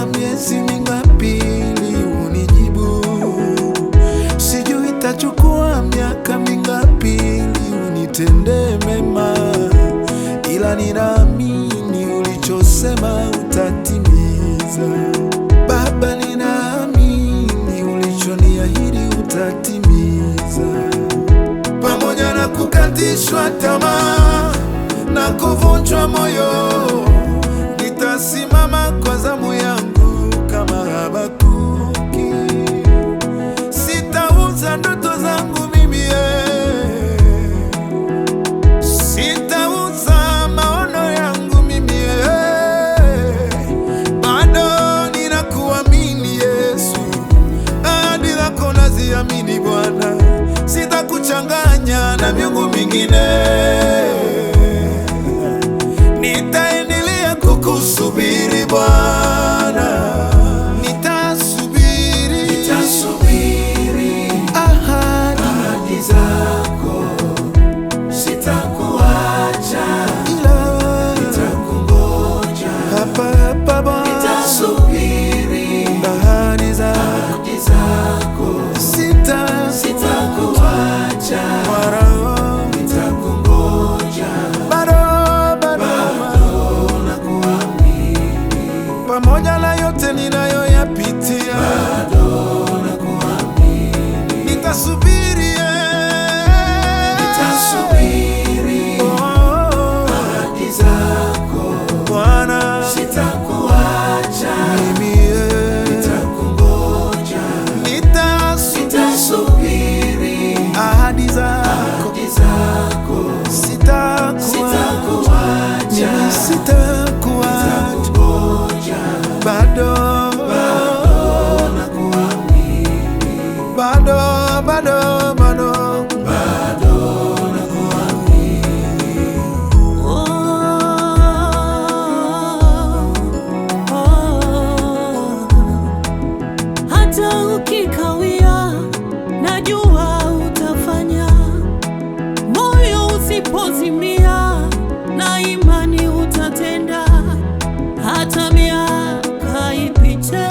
itachukua miezi mingapi ili unijibu, sijui itachukua miaka mingapi ili unitende mema, ila ninaamini ulichosema utatimiza. Baba, ninaamini ulichoniahidi utatimiza. Pamoja na kukatishwa tamaa na kuvunjwa moyo, nitasimama kwa zamu yangu kama Habakuki. Sitauza ndoto zangu mimi, sitauza maono yangu mimi, bado ninakuamini Yesu, ahadi zako naziamini Bwana, sitakuchanganya na miungu mingine. Nitaendelea kukusubiri Bwana, nitasubiri ahadi zako, sitakuacha ila nitakungoja hapa hapa Bwana, nitasubiri ahadi zako, sitakuacha Bwana, nitakungoja pamoja na yote ninayoyapitia, bado nakuamini. Nitasubiri ahadi zako Bwana, sitakuacha mimi, nitakungoja. Nitasubiri ahadi zako, sitakuacha, bado nakuamini, bado nakuamini. Hata ukikawia, najua utafanya. Moyo usipozimia, na imani utatenda. Hata miaka ipite,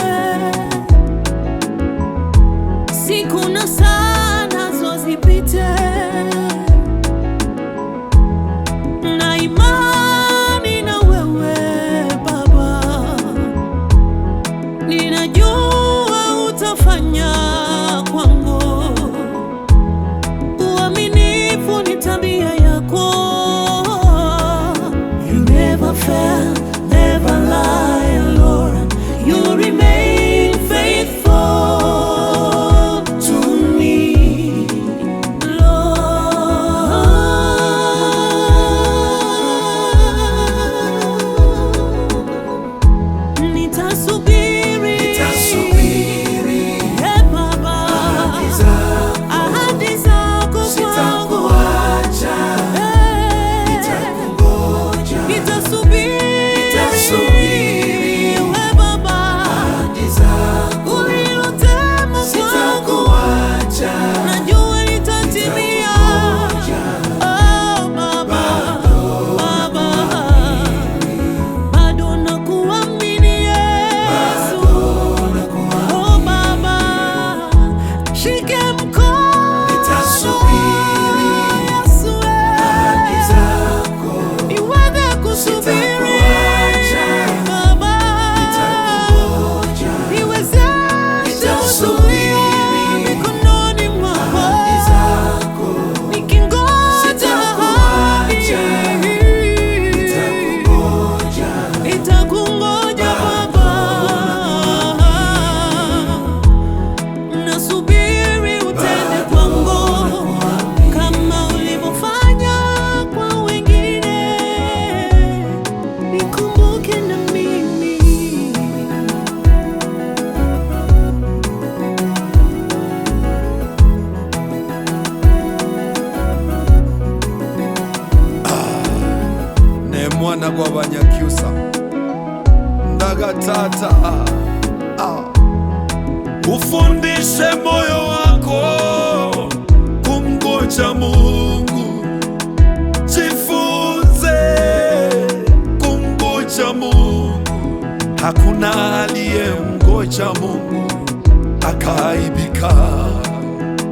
siku na saa nazo zipite, na imani na wewe Baba, ninajua utafanya kwangu. Uaminifu ni tabia yako. You never fail, never lie, Lord. You remain faithful to me, Lord. Nitasubiri Baba, ahadi zako Sitakuacha, nitakungoja. Nitasubiri Baba, ahadi zako ulilotema kwangu, najua litatimia. Oh Baba, bado nakuamini Yesu. Oh Baba, shike mkono Yesu, niweze kusubiri Baba, niwezeshe kutulia mikononi mwako, nikingoja ahadi. Nitakungoja Baba, nasubiri utende kwangu kama ulivyofanya kwa wengine. Nikumbuke na mimi. ne mwana gwa Banyakyusa ndagatata. Ufundishe moyo wako kumngoja Mungu, jifunze kumngoja Mungu. Hakuna Hakuna aliyemngoja Mungu akaaibika.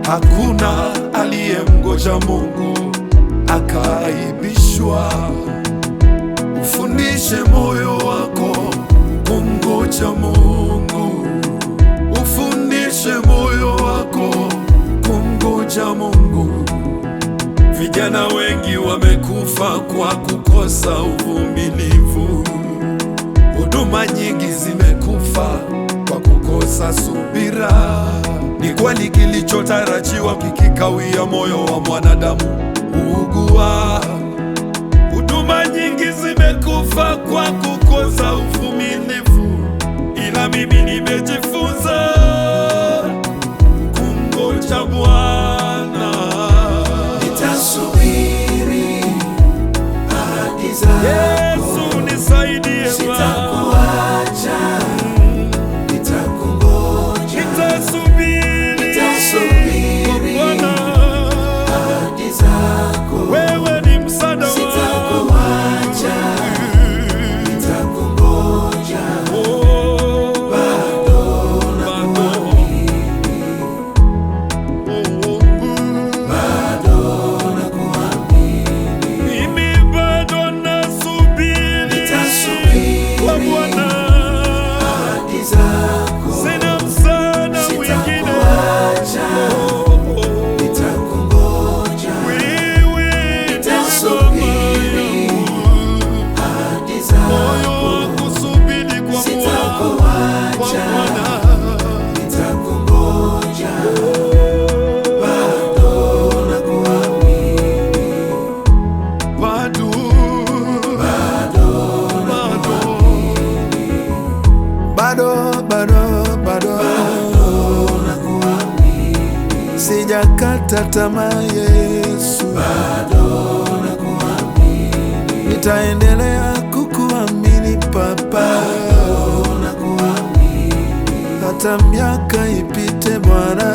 Hakuna aliyemngoja Mungu akaaibishwa. Ufundishe moyo wako kumngoja Mungu. Ufundishe moyo wako kumngoja Mungu. Vijana wengi wamekufa kwa kukosa uvumilivu. Huduma nyingi zimekufa kwa kukosa subira. Ni kweli kilichotarajiwa kikikawia, moyo wa mwanadamu huugua. Huduma nyingi zimekufa kwa kukosa uvumilivu, ila mimi nimejifunza kumngoja Bwana. Nitasubiri ahadi zako. Yesu nisaidie Bwana. Sitakuacha, nitakungoja. Nitasubiri Bwana. ahadi zako. Wewe ni msaada wangu. Sitakuacha, nitakungoja. Oh, Bado nakuamini, bado nakuamini. mimi bado nasubiri Nitasubiri kwa Bwana. ahadi zako. Sina msaada mwingine. Sitakuacha, nitakungoja. Wewe Nitasubiri ahadi moyo zako. wangu subiri kwa Sitakuacha, Bwana. nitakungoja. Bado nakuamini, Bado, bado nakuamini. sijakata tamaa Yesu, Bado nakuamini, nitaendelea kukuamini Baba, nakuamini. hata miaka ipite Bwana.